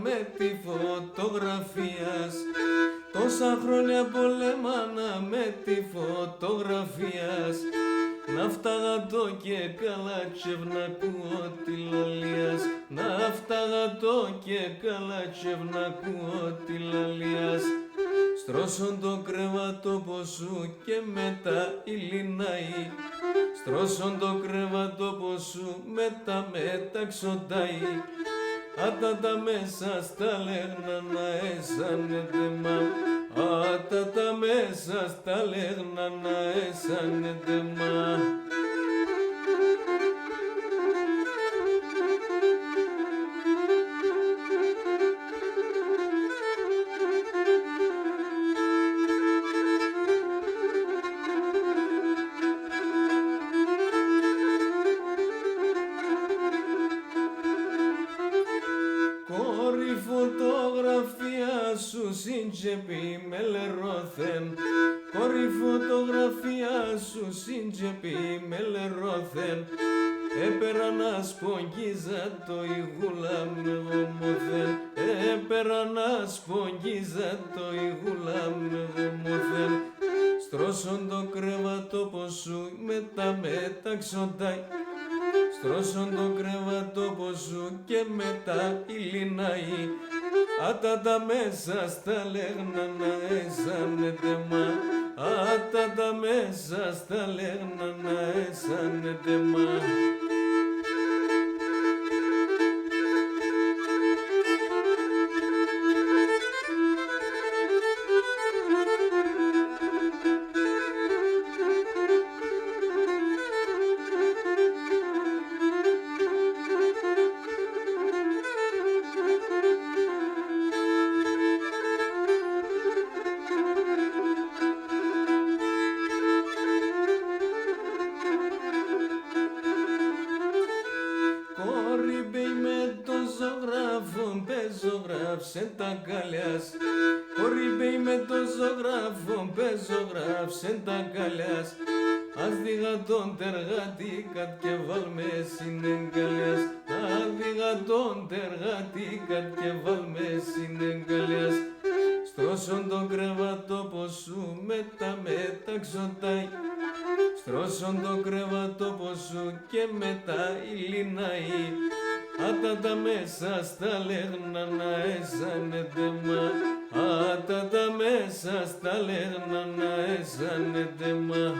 με τη φωτογραφίας. Τόσα χρόνια πολέμανα με τη φωτογραφίας. Να φταγατώ και καλά τσευνακούω τη λαλίας. Να φταγατώ και καλά τσευνακούω τη λαλίας. Στρώσον το κρεβατόπο σου και μετά ηλινάει. Στρώσον το κρεβατόπο σου μετά μεταξωτάει. Άτα τα μέσα στα λέγνα να έσανετε μα. Άτα τα μέσα στα λέγνα να έσανετε μα. Κόρη φωτογραφία σου σύντζεπη με λερώθεν. Κόρη φωτογραφία σου σύντζεπη με λερώθεν. Έπερα να σπογγίζα το ηγούλα με γομωθεν. Έπερα να σπογγίζα το ηγούλα με γομωθεν. Στρώσον το κρεβατόπο σου μετά μεταξωτάει. Στρώσον το κρεβατόπο σου και μετά ηλινάει. Άτα τα μέσα στα λέγνα να έσανετε μα. Άτα τα μέσα στα λέγνα να έσανετε μα. Κορυμπέι με το ζωγράφο, πεζογράφσε τα καλιάς. Κορυμπέι με το ζωγράφο, πεζογράφσε τα καλιάς. Ας δίγα τον τεργατήκατ και βάλμε συνεγκαλιάς. Ας δίγα τον τεργατήκατ και βάλμε συνεγκαλιάς. Στρώσον το κρεβατόπο σου μετά μεταξωτάει. Στρώσον το κρεβατόπο σου και μετά ηλινάει. Άτα τα μέσα στα λέγνα να έσανετε μα. Άτα τα μέσα στα λέγνα να έσανετε μα.